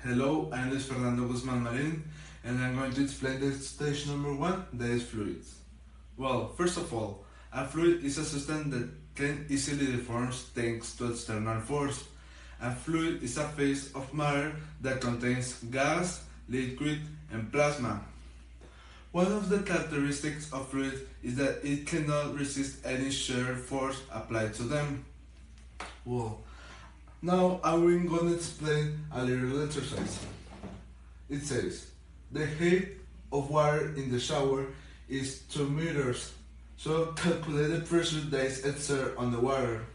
Hello, I'm Luis Fernando Guzman Marin, and I'm going to explain the stage number one, that is fluids. Well, first of all, a fluid is a substance that can easily deform thanks to external force. A fluid is a phase of matter that contains gas, liquid, and plasma. One of the characteristics of fluids is that it cannot resist any shear force applied to them. Well, now I'm going to explain a little exercise. It says the height of water in the shower is 2 meters. So calculate the pressure that is exerted on the water.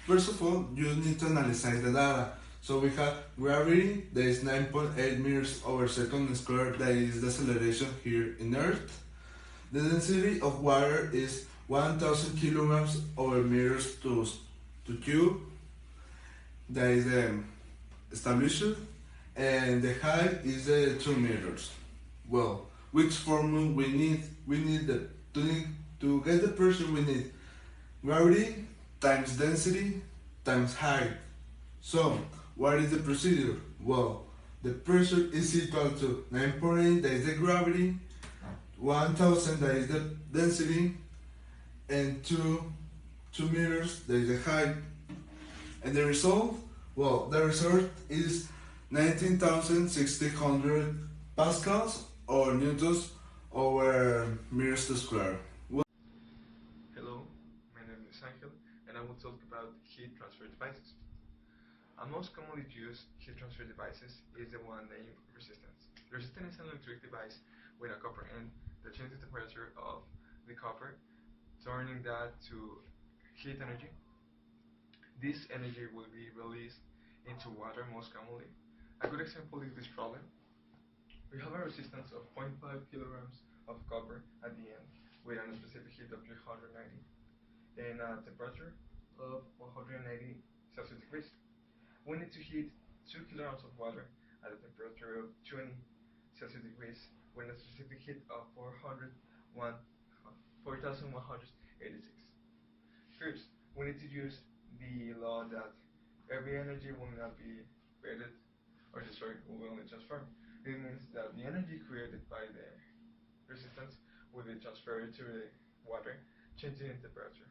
First of all, you need to analyze the data. So we have gravity that is 9.8 meters over second squared, that is the acceleration here in Earth. The density of water is 1000 kilograms over meters to cube, that is established, and the height is 2 meters. Well, which formula we need? We need to get the pressure, we need gravity times density times height. So, what is the procedure? Well, the pressure is equal to 9.8, that is the gravity, 1000, that is the density, and 2 meters, that is the height. And the result? Well, the result is 19,600 pascals or newtons over meters to square. Hello, my name is Angel, and I will talk about heat transfer devices. A most commonly used heat transfer devices is the one named resistance. Resistance is an electric device with a copper end that changes the temperature of the copper, turning that to heat energy. This energy will be released into water most commonly. A good example is this problem. We have a resistance of 0.5 kilograms of copper at the end with a specific heat of 390 and a temperature of 180 Celsius degrees. We need to heat 2 kilograms of water at a temperature of 20 Celsius degrees with a specific heat of 4,186. First, we need to use the law that every energy will not be created or destroyed, will only transform. It means that the energy created by the resistance will be transferred to the water, changing in temperature.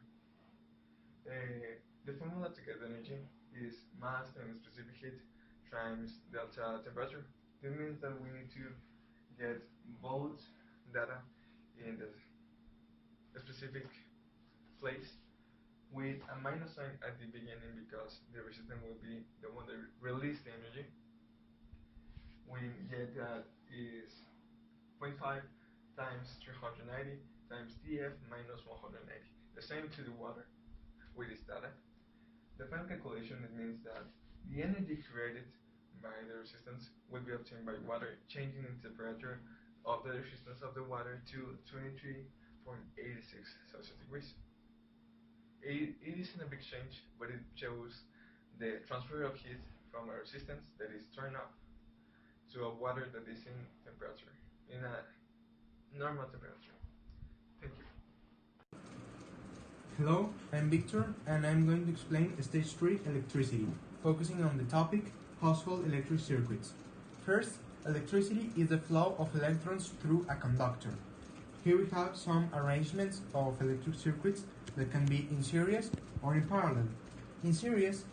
The formula to get energy is mass times specific heat times delta temperature. This means that we need to get both data in the specific place with a minus sign at the beginning because the resistance will be the one that release the energy. We get that is 0.5 times 390 times dF minus 180, the same to the water with this data. The final calculation, it means that the energy created by the resistance will be obtained by water changing the temperature of the resistance of the water to 23.86 Celsius degrees. It isn't a big change, but it shows the transfer of heat from a resistance that is turned up to a water that is in temperature, in a normal temperature. Thank you. Hello, I'm Victor, and I'm going to explain Stage 3 electricity, focusing on the topic household electric circuits. First, electricity is the flow of electrons through a conductor. Here we have some arrangements of electric circuits that can be in series or in parallel. In series,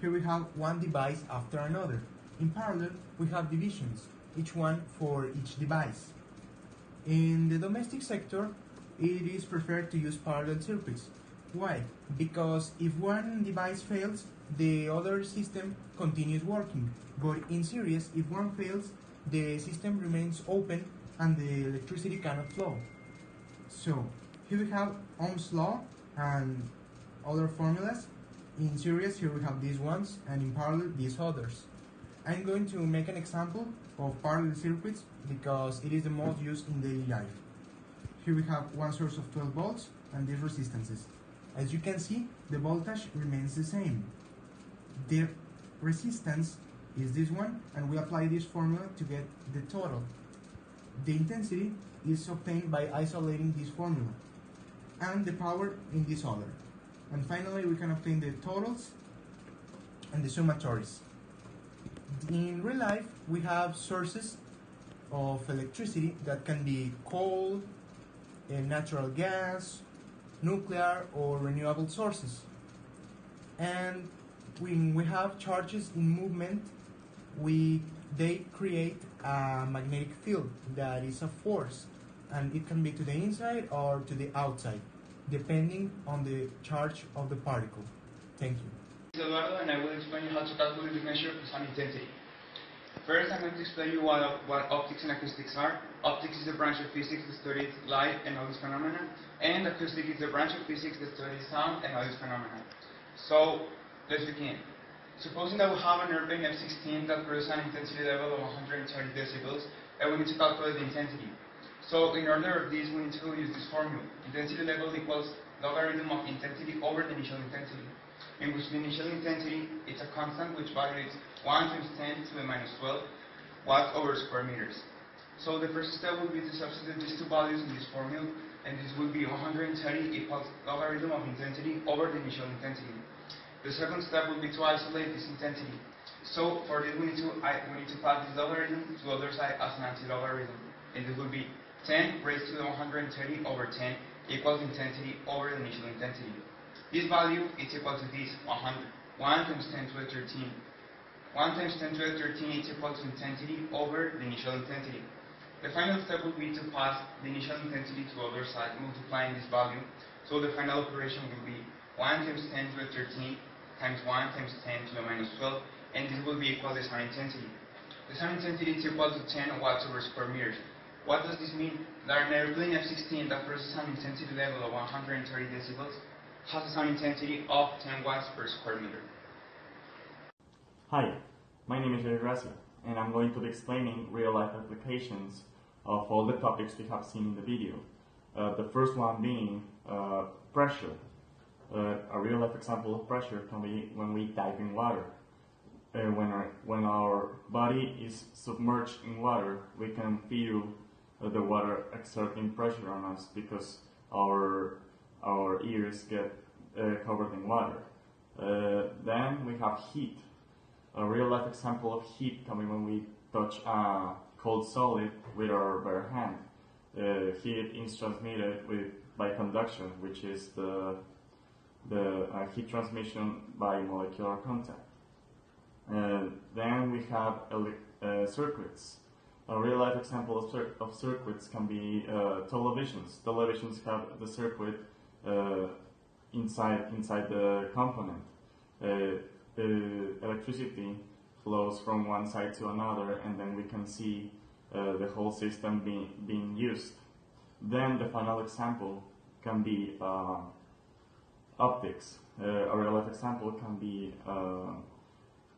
here we have one device after another. In parallel, we have divisions, each one for each device. In the domestic sector, it is preferred to use parallel circuits. Why? Because if one device fails, the other system continues working. But in series, if one fails, the system remains open and the electricity cannot flow. So, here we have Ohm's law and other formulas. In series, here we have these ones, and in parallel, these others. I'm going to make an example of parallel circuits because it is the most used in daily life. Here we have one source of 12 volts and these resistances. As you can see, the voltage remains the same. The resistance is this one, and we apply this formula to get the total. The intensity is obtained by isolating this formula, and the power in this other. And finally, we can obtain the totals and the summatories. In real life, we have sources of electricity that can be coal, natural gas, nuclear, or renewable sources. And when we have charges in movement, they create a magnetic field that is a force, and it can be to the inside or to the outside, depending on the charge of the particle. Thank you. This is Eduardo, and I will explain you how to calculate the measure of sound intensity. First, I'm going to explain you what optics and acoustics are. Optics is a branch of physics that studies light and all these phenomena, and acoustic is a branch of physics that studies sound and all these phenomena. So, let's begin. Supposing that we have an airplane F-16 that produces an intensity level of 130 decibels, and we need to calculate the intensity. So, in order of this, we need to use this formula. Intensity level equals logarithm of intensity over the initial intensity, in which the initial intensity is a constant which value is 1 times 10 to the minus 12 watts over square meters. So the first step will be to substitute these two values in this formula, and this will be 130 equals logarithm of intensity over the initial intensity. The second step will be to isolate this intensity. So for this we need to pass this logarithm to the other side as an anti-logarithm, and this will be 10 raised to the 130 over 10 equals intensity over the initial intensity. This value is equal to this 1 times 10 to the 13. 1 times 10 to the 13 is equal to intensity over the initial intensity. The final step will be to pass the initial intensity to the other side, multiplying this value. So the final operation will be 1 times 10 to the 13 times 1 times 10 to the minus 12, and this will be equal to the sound intensity. The sound intensity is equal to 10 watts over square meters. What does this mean? That an airplane F-16 that produces an intensity level of 130 decibels has a sound intensity of 10 watts per square meter. Hi, my name is Jerry Gracia, and I'm going to be explaining real-life applications of all the topics we have seen in the video. The first one being pressure. A real-life example of pressure can be when we dive in water. When our body is submerged in water, we can feel the water exerting pressure on us because our ears get covered in water. Then we have heat. A real-life example of heat can be when we touch a cold solid with our bare hand. Heat is transmitted by conduction, which is the heat transmission by molecular contact. Then we have circuits. A real-life example of circuits can be televisions. Televisions have the circuit inside the component. The electricity flows from one side to another, and then we can see the whole system being used. Then the final example can be optics. A real-life example can be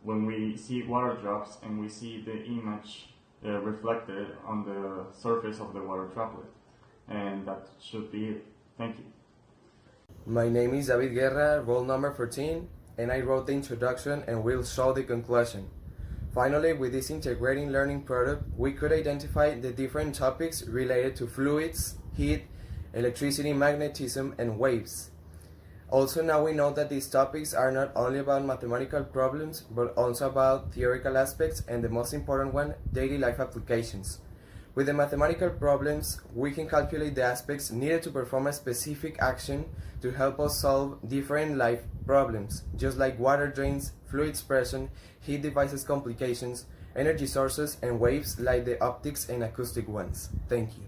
when we see water drops and we see the image reflected on the surface of the water droplet. And that should be it. Thank you. My name is David Guerra, roll number 14, and I wrote the introduction and will show the conclusion. Finally, with this integrating learning product, we could identify the different topics related to fluids, heat, electricity, magnetism, and waves. Also, now we know that these topics are not only about mathematical problems, but also about theoretical aspects and, the most important one, daily life applications. With the mathematical problems, we can calculate the aspects needed to perform a specific action to help us solve different life problems, just like water drains, fluids pressure, heat devices complications, energy sources, and waves like the optics and acoustic ones. Thank you.